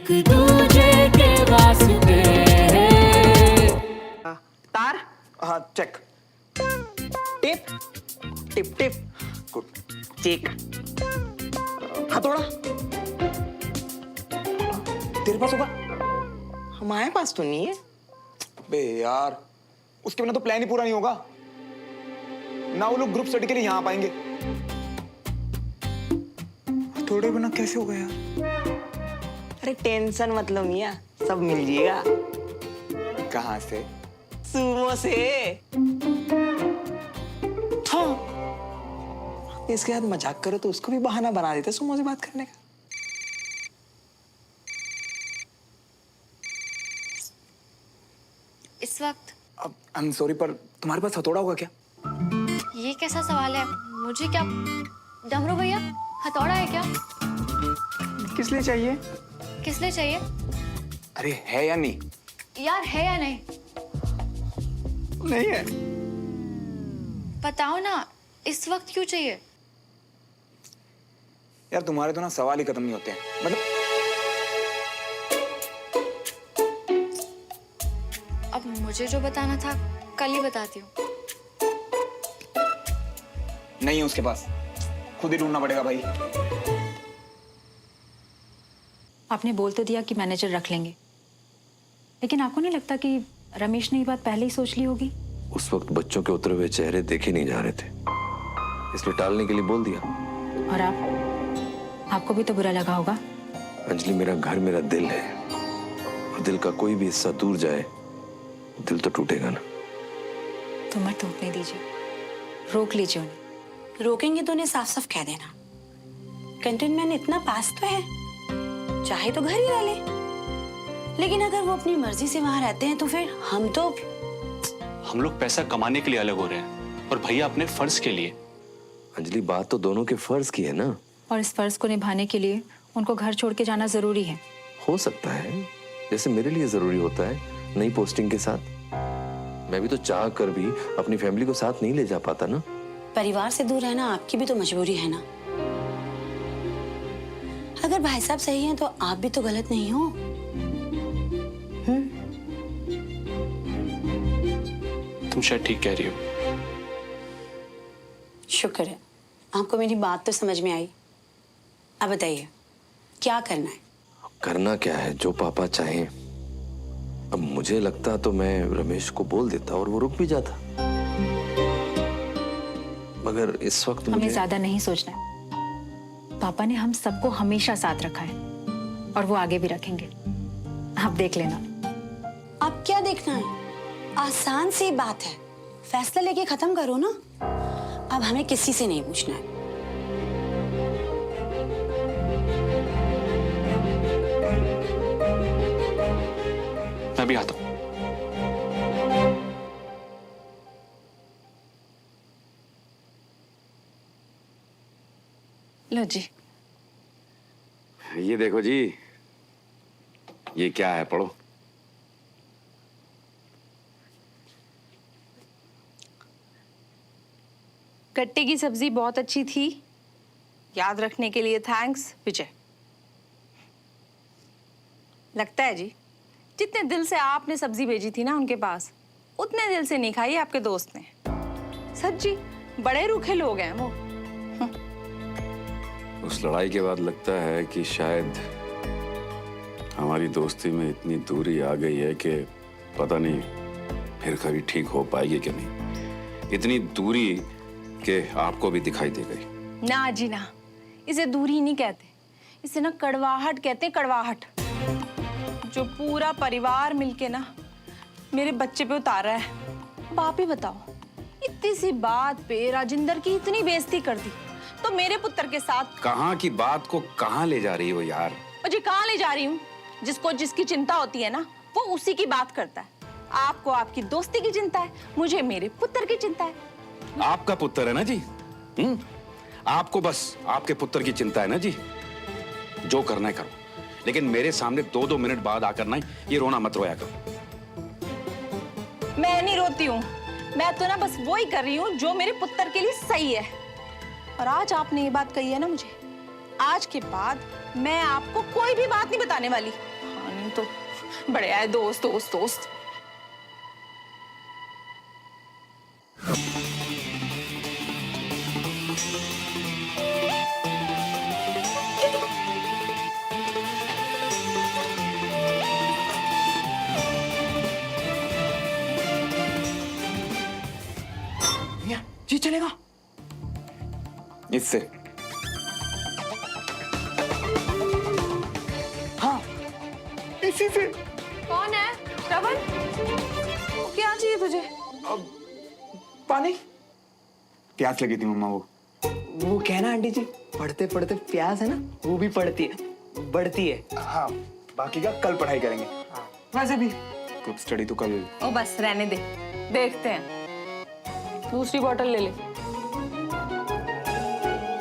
एक दूजे के वास्ते। तार, हाँ चेक। टिप टिप टिप, गुड। चेक। हथौड़ा तेरे पास होगा? हमारे पास तो नहीं है। बे यार, उसके बिना तो प्लान ही पूरा नहीं होगा ना। वो लोग ग्रुप स्टडी के लिए यहाँ आ पाएंगे। थोड़े बिना कैसे होगा यार? अरे टेंशन मतलब मियाँ, सब मिल जाएगा। कहाँ से? सुमो से। हाँ, इसके साथ मजाक करो तो उसको भी बहाना बना देते सुमो से बात करने का। इस वक्त? अब आई एम सॉरी, पर तुम्हारे पास हथौड़ा होगा क्या? ये कैसा सवाल है? मुझे क्या? डमरू भैया, हथौड़ा है क्या? किस लिए चाहिए? किस लिए चाहिए? अरे है या नहीं? यार है या नहीं? नहीं है। बताओ ना, इस वक्त क्यों चाहिए? यार तुम्हारे तो ना सवाल ही खत्म नहीं होते हैं। मतलब अब मुझे जो बताना था कल ही बताती हूँ। नहीं है उसके पास, खुद ही ढूंढना पड़ेगा भाई। आपने बोल तो दिया कि मैनेजर रख लेंगे, लेकिन आपको नहीं लगता कि रमेश ने ये बात पहले ही सोच ली होगी? उस वक्त बच्चों के उतरे हुए चेहरे देखे नहीं जा रहे थे, इसलिए टालने के लिए बोल दिया। और आपको भी तो बुरा लगा होगा। अंजलि, मेरा घर मेरा दिल है, और दिल का कोई भी हिस्सा दूर जाए दिल तो टूटेगा ना। तो मत टूटने दीजिए, रोक लीजिए उन्हें। रोकेंगे तो उन्हें साफ साफ कह देना, कंटेनमेंट इतना पास तो है, चाहे तो घर ही रह ले। लेकिन अगर वो अपनी मर्जी से वहां रहते हैं तो फिर हम लोग पैसा कमाने के लिए अलग हो रहे हैं और भैया अपने फर्ज के लिए। अंजलि, बात तो दोनों के फर्ज की है ना। और इस फर्ज को निभाने के लिए उनको घर छोड़ के जाना जरूरी है। हो सकता है, जैसे मेरे लिए जरूरी होता है नई पोस्टिंग के साथ। मैं भी तो चाह कर भी अपनी फैमिली को साथ नहीं ले जा पाता ना। परिवार से दूर रहना आपकी भी तो मजबूरी है ना। अगर भाई साहब सही हैं तो आप भी तो गलत नहीं हो। तुम शायद ठीक कह रही हो। शुक्र है, आपको मेरी बात तो समझ में आई। अब बताइए क्या करना है? करना क्या है, जो पापा चाहें। अब मुझे लगता तो मैं रमेश को बोल देता और वो रुक भी जाता, मगर इस वक्त हमें मुझे ज्यादा नहीं सोचना है। पापा ने हम सबको हमेशा साथ रखा है और वो आगे भी रखेंगे। आप देख लेना। अब क्या देखना है? आसान सी बात है, फैसला लेके खत्म करो ना। अब हमें किसी से नहीं पूछना है। मैं भी आता हूँ। लो जी। ये देखो जी, ये क्या है, पढ़ो। गट्टे की सब्जी बहुत अच्छी थी, याद रखने के लिए थैंक्स विजय। लगता है जी जितने दिल से आपने सब्जी भेजी थी ना उनके पास, उतने दिल से नहीं खाई आपके दोस्त ने। सच्ची बड़े रूखे लोग हैं वो। उस लड़ाई के बाद लगता है कि शायद हमारी दोस्ती में इतनी दूरी आ गई है कि पता नहीं फिर कभी ठीक हो पाएगी कि नहीं। इतनी दूरी कि आपको भी दिखाई दे गई। ना जी ना, इसे दूरी नहीं कहते, इसे ना कड़वाहट कहते हैं, कड़वाहट। जो पूरा परिवार मिलके ना मेरे बच्चे पे उतारा है। अब आप ही बताओ, इतनी सी बात पे राजिंदर की इतनी बेइज्जती कर दी, तो मेरे पुत्र के साथ कहाँ की बात को कहाँ ले जा रही हो यार? मुझे कहाँ ले जा रही हूँ? जिसको जिसकी चिंता होती है ना, वो उसी की बात करता है। आपको आपकी दोस्ती की चिंता है, मुझे मेरे पुत्र की चिंता है। आपका पुत्र है ना जी। आपको बस आपके पुत्र की चिंता है ना जी। जो करना है करो, लेकिन मेरे सामने 2-2 मिनट बाद आकर ना ये रोना मत रोया करो। मैं नहीं रोती हूँ, मैं तो ना बस वो ही कर रही हूँ जो मेरे पुत्र के लिए सही है। और आज आपने ये बात कही है ना मुझे, आज के बाद मैं आपको कोई भी बात नहीं बताने वाली। तो बढ़िया है, दोस्त दोस्त दोस्त। जी चलेगा इससे। हाँ इसी से। कौन है श्रवण? क्या चाहिए तुझे? पानी। प्यास लगी थी मम्मा। वो कहना आंटी जी, पढ़ते पढ़ते प्यास है ना, वो भी पड़ती है, बढ़ती है। हाँ बाकी का कल पढ़ाई करेंगे। वैसे भी ग्रुप स्टडी तो कल। ओ बस रहने दे, देखते हैं। दूसरी बोतल ले ले।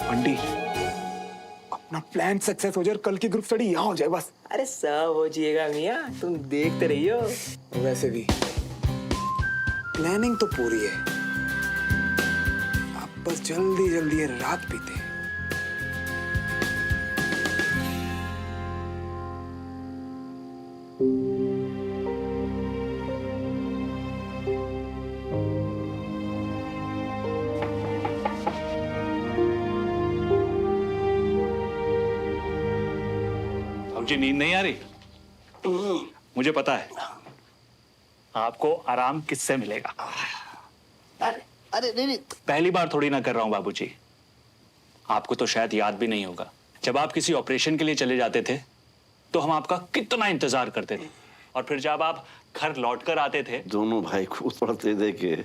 आंटी अपना प्लान सक्सेस हो जाए और कल की ग्रुप स्टडी यहाँ हो जाए बस। अरे सब हो जाएगा मियाँ, तुम देखते रहियो। वैसे भी प्लानिंग तो पूरी है, अब बस जल्दी जल्दी ये रात बीते। मुझे नींद नहीं आ रही। मुझे पता है आपको आराम किससे मिलेगा। अरे नहीं। पहली बार थोड़ी ना कर रहा हूं बाबूजी। आपको तो शायद याद भी नहीं होगा, जब आप किसी ऑपरेशन के लिए चले जाते थे तो हम आपका कितना इंतजार करते थे, और फिर जब आप घर लौटकर आते थे। दोनों भाई कूद पड़ते थे कि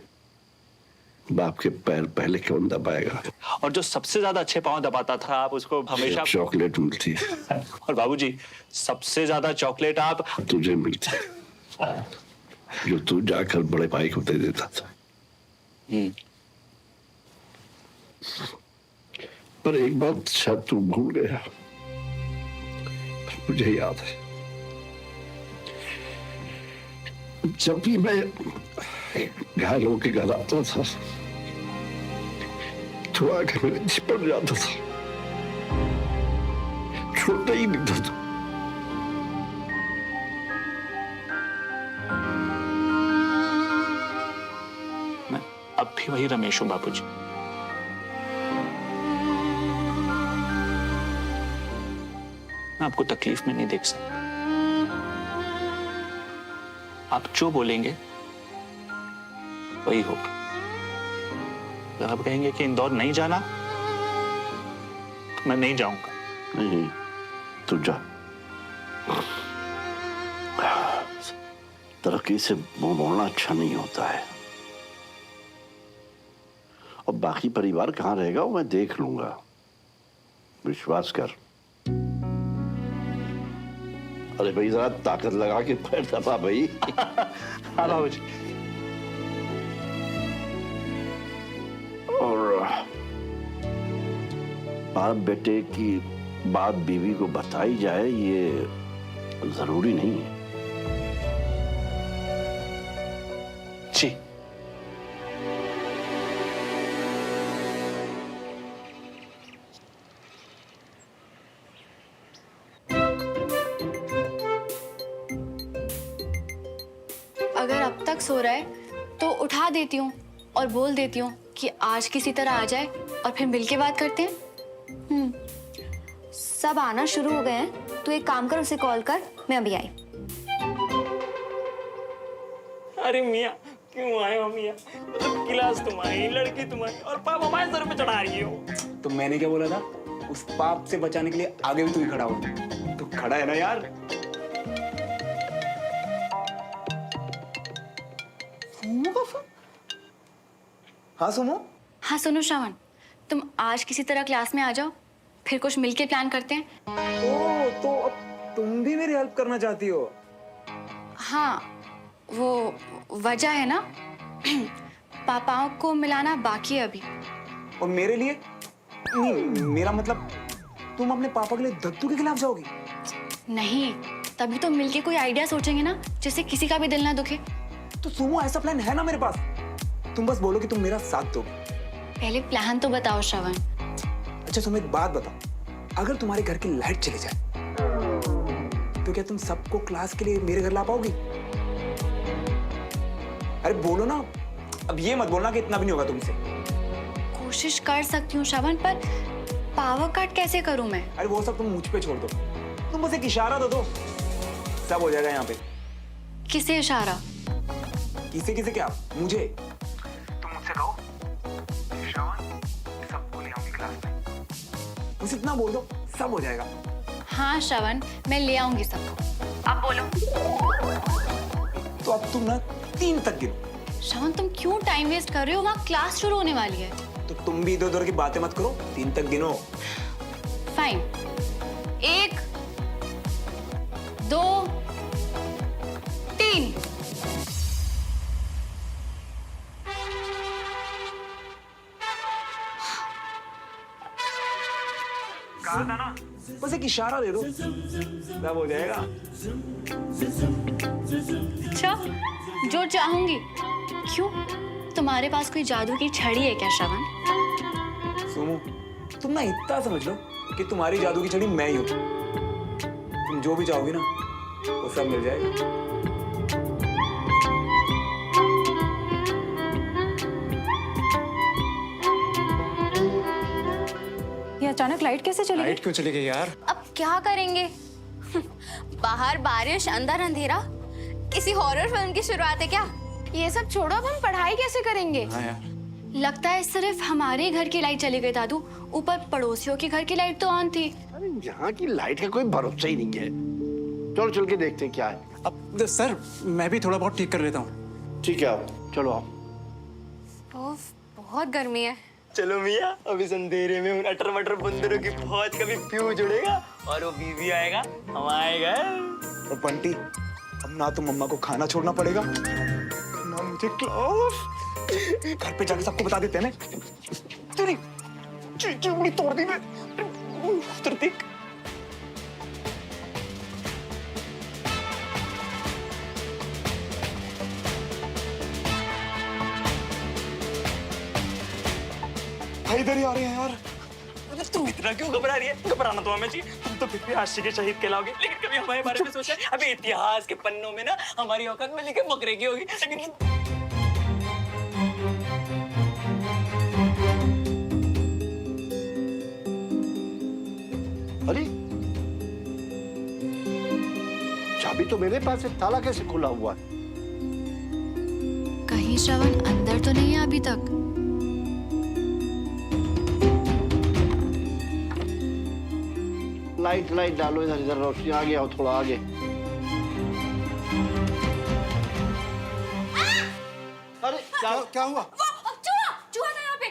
बाप के पैर पहले कौन दबाएगा, और जो सबसे ज्यादा अच्छे पांव दबाता था आप उसको हमेशा चॉकलेट मिलती है। और बाबूजी सबसे ज्यादा चॉकलेट आप तुझे मिलती है, जो तू जाकर बड़े भाई को दे देता था। पर एक बात शायद तू भूल गया, पर मुझे याद है। जब भी मैं घायल होके घर आता था तो आकर मेरे चिपट जाता था, छोड़ता ही नहीं था। मैं अब भी वही रमेश हूं बाबूजी। मैं आपको तकलीफ में नहीं देख सकता। आप जो बोलेंगे वही होगा। अगर आप कहेंगे कि इंदौर नहीं जाना तो मैं नहीं जाऊंगा। नहीं, तू जा। तरक्की से मुंह मोड़ना अच्छा नहीं होता है। और बाकी परिवार कहाँ रहेगा वो मैं देख लूंगा, विश्वास कर। अरे भाई जरा ताकत लगा के पैर दबा भाई। हाँ बाबूजी। और बाप बेटे की बात बीवी को बताई जाए ये जरूरी नहीं है। जी अगर अब तक सो रहा है तो उठा देती हूँ और बोल देती हूँ कि आज किसी तरह आ जाए और फिर मिलके बात करते हैं। सब आना शुरू हो गए हैं, तो एक काम कर, उसे कॉल कर, मैं अभी आई। अरे मियाँ क्यों आए हो मियाँ? मतलब क्लास तुम्हारी, लड़की तुम्हारी, और पाप हमारे सर पे चढ़ा रही हो। तो मैंने क्या बोला था, उस पाप से बचाने के लिए आगे भी तू ही खड़ा हो। तो खड़ा है ना यार। हाँ सुनो। हाँ सुनो श्रवण, तुम आज किसी तरह क्लास में आ जाओ, फिर कुछ मिलके प्लान करते हैं। ओ तो अब तुम भी मेरी हेल्प करना चाहती हो? हाँ, वो वजह है ना, पापाओं को मिलाना बाकी है अभी। और मेरे लिए? नहीं, मेरा मतलब तुम अपने पापा के लिए दत्तू के खिलाफ जाओगी? नहीं, तभी तो मिलके कोई आइडिया सोचेंगे ना, जिससे किसी का भी दिल ना दुखे। तो सुमो ऐसा प्लान है ना मेरे पास, तुम बस बोलो कि तुम मेरा साथ दोगे। पहले प्लान तो बताओ श्रवण। अच्छा तुम एक बात बताओ, अगर तुम्हारे घर की लाइट चली जाए तो क्या तुम सबको क्लास के लिए मेरे घर ला पाओगी? अरे बोलो ना, अब ये मत बोलना कि इतना भी नहीं होगा तुमसे। कोशिश कर सकती हूँ श्रवण, पर पावर कट कैसे करूँ मैं? अरे वो सब तुम मुझ पे छोड़ दो, तुम बस एक इशारा दो, सब हो जाएगा यहाँ पे। किसे इशारा? किसे किसे क्या? मुझे। तुम मुझसे कहो श्रवण, सबको ले आऊंगी क्लास में, बस इतना बोल दो, सब हो जाएगा। हाँ श्रवण, मैं ले आऊंगी सबको। अब बोलो। तो अब तुम ना 3 तक गिनो। श्रवण, तुम क्यों टाइम वेस्ट कर रहे हो? वहाँ क्लास शुरू होने वाली है। तो तुम भी इधर उधर की बातें मत करो, 3 तक गिनो। फाइन। 1 2 3। कहा था ना, बस एक इशारा दे दो, सब हो जाएगा। अच्छा, जो चाहूंगी। क्यों, तुम्हारे पास कोई जादू की छड़ी है क्या श्रवण? सुनो, तुम ना इतना समझ लो कि तुम्हारी जादू की छड़ी मैं ही हूं। तुम जो भी चाहोगी ना, वो सब मिल जाएगा। ये अचानक लाइट कैसे चली गई? लाइट क्यों चली गई यार? अब क्या करेंगे? बाहर बारिश, अंदर अंधेरा। किसी हॉरर फिल्म की शुरुआत है क्या? ये सब छोड़ो, अब हम पढ़ाई कैसे करेंगे? हाँ यार। लगता है सिर्फ हमारे घर की लाइट चली गई दादू, ऊपर पड़ोसियों के घर की लाइट तो ऑन थी। अरे यहाँ की लाइट का कोई भरोसा ही नहीं है। चलो चल के देखते हैं क्या है। अब सर, मैं भी थोड़ा बहुत ठीक कर लेता हूँ। ठीक है, आओ, चलो आओ। ओफ, बहुत गर्मी है। चलो मियाँ, अभी इस अंधेरे में उन अटर मटर बंदरों की फौज का भी फ्यूज उड़ेगा और वो बीवी आएगा हमारे घर। और बंटी, अब ना तो मम्मा को खाना छोड़ना पड़ेगा, ना मुझे क्लास। घर पे जाके सबको बता देते हैं ना। तेरी चिमड़ी तोड़ दी मैं। ऋतिक, इधर ही आ रहे हैं यार। अरे तुम इतना क्यों घबरा रही है? घबराना तो हमें चाहिए, तुम तो फिर भी आशिक के शहीद कहलाओगे। लेकिन कभी हमारे बारे में सोचा है? अभी इतिहास के पन्नों में ना हमारी औकात में लिखे बकरे की होगी, लेकिन अरे चाबी तो मेरे पास है, ताला कैसे खुला हुआ है? कहीं श्रवण अंदर तो नहीं है अभी तक? लाइट लाइट डालो इधर, इधर रोशनी आगे आओ, थोड़ा आगे। अरे क्या हुआ? चूहा था यहाँ पे।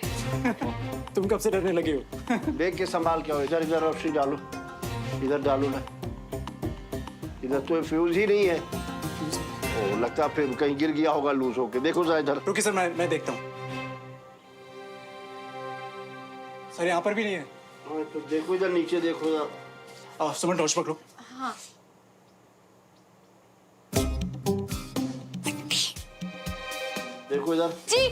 तुम कब से डरने लगे हो? देख के संभाल के आओ, इधर इधर रोशनी डालो, इधर डालो ना, इधर तो फ्यूज ही नहीं है। ओ, लगता है फिर कहीं गिर गया होगा लूज होके। देखो जरा इधर। रुकिए सर, मैं देखता हूँ। सर यहाँ पर भी नहीं है। हाँ, तो देखो इधर नीचे, देखो इधर। सुमन, टॉर्च पकड़ो। हाँ। देखो इधर। जी।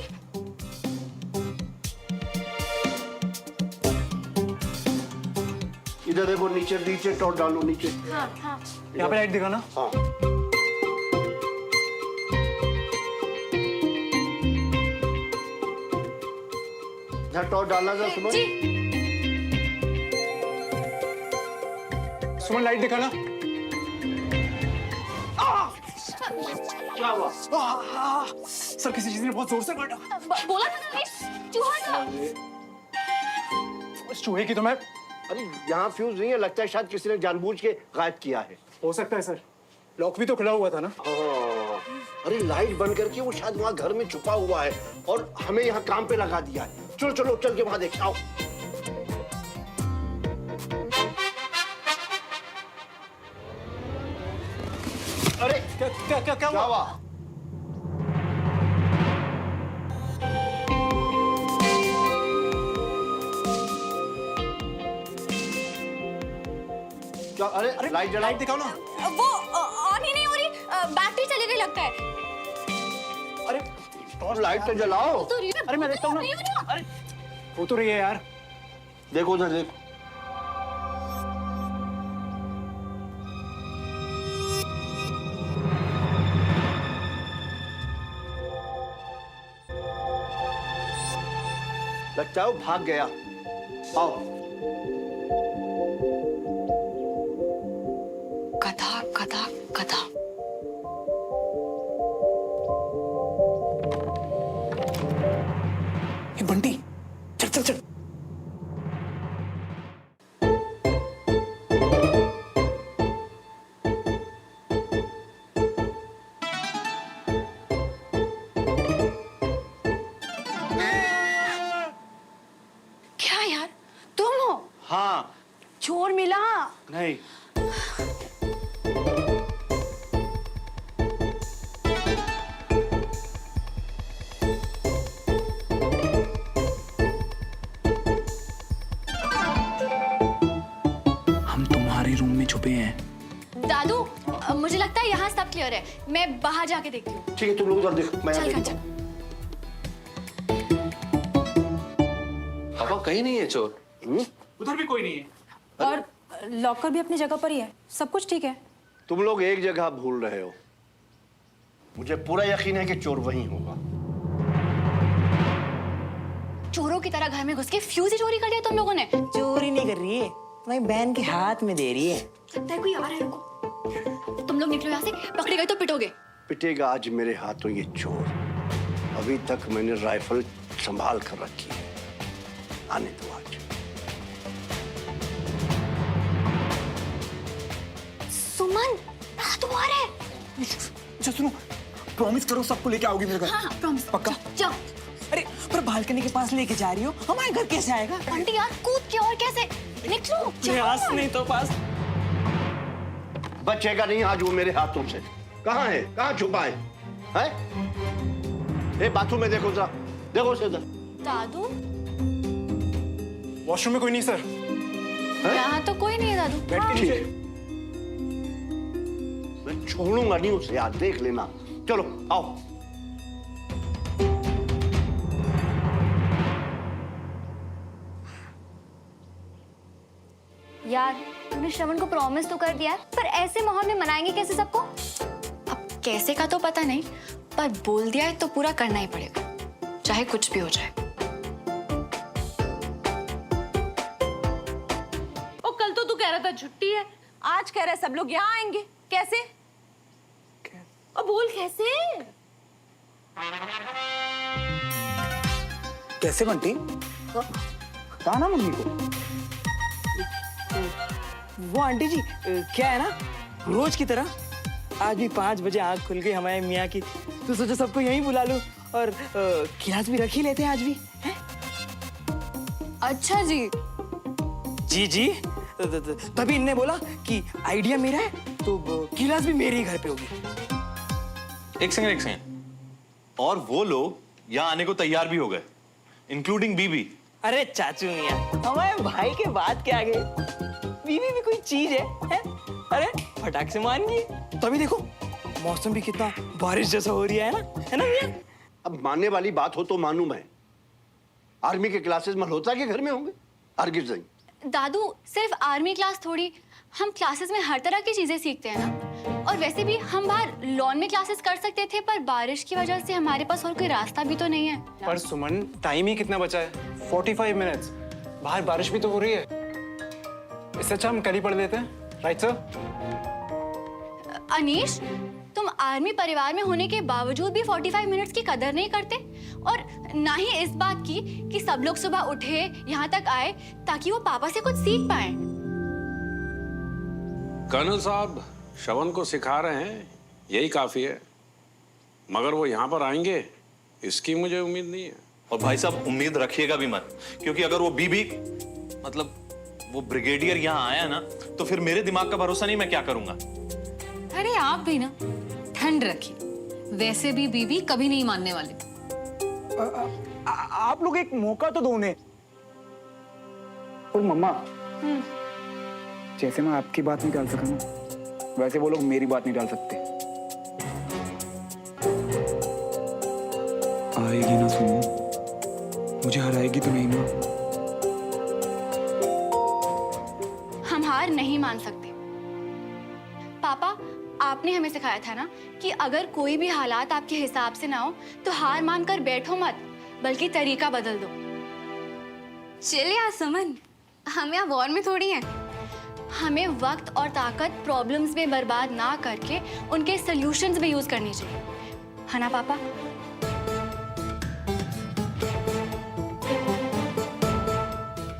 इधर देखो, नीचे नीचे टॉर्च डालो, नीचे। हाँ हाँ। यहाँ पे लाइट दिखाना। हाँ। इधर टॉर्च डालना जरा सुमन। जी। सुमन, लाइट दिखाना। क्या हुआ? सर, किसी चीज ने बहुत जोर से मारा। बोला था ना, चूहा था। उस चूहे की तो मैं। अरे यहाँ फ्यूज नहीं है, लगता है शायद किसी ने जानबूझ के गायब किया है। हो सकता है सर, लॉक भी तो खुला हुआ था ना। हाँ। अरे लाइट बंद करके वो शायद वहाँ घर में छुपा हुआ है और हमें यहाँ काम पे लगा दिया है। चलो चलो चल के वहाँ देख आओ। अरे क्या हुआ? क्या? अरे लाइट जला, लाइट दिखाओ ना। वो ऑन ही नहीं हो रही, बैटरी चली गई लगता है। अरे लाइट तो जलाओ। तो रही है। अरे मैं देखता हूँ ना। अरे हो तो रही है यार। देखो उधर देखो। लगता है वो भाग गया। आओ। गधा गधा गधा। ए, बंटी चल चल चल। क्या यार, तुम हो? हाँ। चोर मिला? नहीं। हम तुम्हारे रूम में छुपे हैं। दादू, मुझे लगता है यहाँ सब क्लियर है। मैं बाहर जाके देखती हूँ। ठीक है, तुम लोग उधर देखो, मैं यहाँ चल देखता चल। हूँ। पापा कहीं नहीं है चोर। उधर भी कोई नहीं है। और लॉकर भी अपनी जगह पर ही है, सब कुछ ठीक है। तुम लोग एक जगह भूल रहे हो। मुझे पूरा यकीन है कि चोर वहीं होगा। चोरों की तरह घर में घुस के फ्यूज ही चोरी कर लिया तुम लोगों ने। चोरी नहीं कर रही है, तुम्हारी बहन के हाथ में दे रही है। लगता है कोई आ रहा है, रुको। तुम लोग निकलो यहाँ से, पकड़े गए तो पिटोगे। पिटेगा आज मेरे हाथों ये चोर। अभी तक मैंने राइफल संभाल कर रखी है। आने दो आज। सुमन, तू आ रहा है? अच्छा सुनो, प्रॉमिस करो सबको लेके आओगी मेरे घर। हाँ, प्रॉमिस। पक्का? जाओ। अरे पर बालकनी के पास लेके जा रही हो, हमारे घर कैसे आएगा? आंटी यार, कूद के और कैसे? निकलो। प्रयास नहीं तो पास। बचेगा नहीं आज वो मेरे हाथों से। कहाँ है? कहाँ छुपा है? हैं? ए, बाथरूम में देखो जरा, देखो उसे इधर। दादू, वॉशरूम में कोई नहीं सर। यहाँ तो कोई नहीं है दादू। बैठ के नीचे। मैं छोड़ूंगा नहीं उसे, आज देख लेना। चलो आओ। यार, तूने श्रवण को प्रॉमिस तो कर दिया है, पर ऐसे माहौल में मनाएंगे कैसे सबको? अब कैसे का तो पता नहीं, पर बोल दिया है तो पूरा करना ही पड़ेगा, चाहे कुछ भी हो जाए। और कल तो तू कह रहा था छुट्टी है, आज कह रहा है सब लोग यहाँ आएंगे। कैसे? और बोल कैसे? कैसे बंटी? कहा ना मम्मी को। वो आंटी जी, क्या है ना, रोज की तरह आज भी 5 बजे आंख खुल गई हमारे मियाँ की, तो सोचो सबको यहीं बुला लूं और गिलास भी रख ही लेते हैं आज भी। हैं? अच्छा जी। जी जी, तभी इनने बोला कि आइडिया मेरा है तो गिलास भी मेरे ही घर पे होगी। एक सेकंड। और वो लोग यहाँ आने को तैयार भी हो गए, इंक्लूडिंग बीबी। अरे चाचू मियाँ, हमारे भाई के बात के आगे बीवी भी कोई चीज है? अरे फटाक से मान गई। तभी देखो मौसम भी कितना बारिश जैसा हो रहा है ना मियाँ? अब मानने वाली बात हो तो मानूं मैं। आर्मी के क्लासेस मल्होत्रा के घर में होंगे? हरगिज़ नहीं। दादू, सिर्फ आर्मी क्लास थोड़ी, हम क्लासेस में हर तरह की चीजें सीखते हैं ना। और वैसे भी हम बाहर लॉन में क्लासेस कर सकते थे, पर बारिश की वजह से हमारे पास और कोई रास्ता भी तो नहीं है। पर सुमन, टाइम ही कितना बचा है? 45 मिनट्स। बाहर बारिश भी तो हो रही है। इससे अच्छा हम कल ही पढ़ लेते हैं, राइट सर? अनीश, तुम आर्मी परिवार में होने के बावजूद भी 45 मिनट्स की कदर नहीं करते, और ना ही इस बात की कि सब लोग सुबह उठे यहाँ तक आए ताकि वो पापा से कुछ सीख पाए। कर्नल साहब श्रवण को सिखा रहे हैं, यही काफी है। मगर वो यहाँ पर आएंगे इसकी मुझे उम्मीद नहीं है। और भाई साहब उम्मीद रखिएगा भी मत, क्योंकि अगर वो बीबी मतलब वो ब्रिगेडियर यहाँ आया ना, तो फिर मेरे दिमाग का भरोसा नहीं, मैं क्या करूंगा। अरे आप भी ना ठंड रखिए, वैसे भी बीबी कभी नहीं मानने वाले। आप लोग एक मौका तो दो उन्हें। और मम्मा, जैसे मैं आपकी बात नहीं डाल सका ना, वैसे वो लोग मेरी बात नहीं डाल सकते। आएगी ना सुनो, मुझे हराएगी तो नहीं ना? हम हार नहीं मान सकते। पापा, आपने हमें सिखाया था ना कि अगर कोई भी हालात आपके हिसाब से ना हो तो हार मानकर बैठो मत, बल्कि तरीका बदल दो। चिल यार सुमन, हम यहाँ वॉर में थोड़ी हैं। हमें वक्त और ताकत प्रॉब्लम्स में बर्बाद ना करके उनके सॉल्यूशंस में यूज करनी चाहिए, है ना पापा?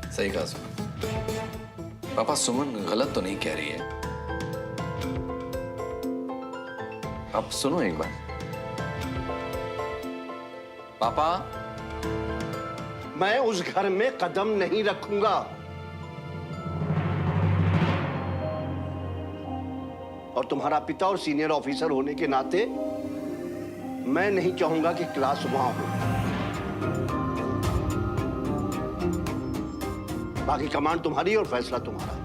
सही कहा सुमन। पापा सुमन गलत तो नहीं कह रही है। आप सुनो एक बार। पापा, मैं उस घर में कदम नहीं रखूंगा। और तुम्हारा पिता और सीनियर ऑफिसर होने के नाते मैं नहीं चाहूंगा कि क्लास वहां हो। बाकी कमांड तुम्हारी और फैसला तुम्हारा।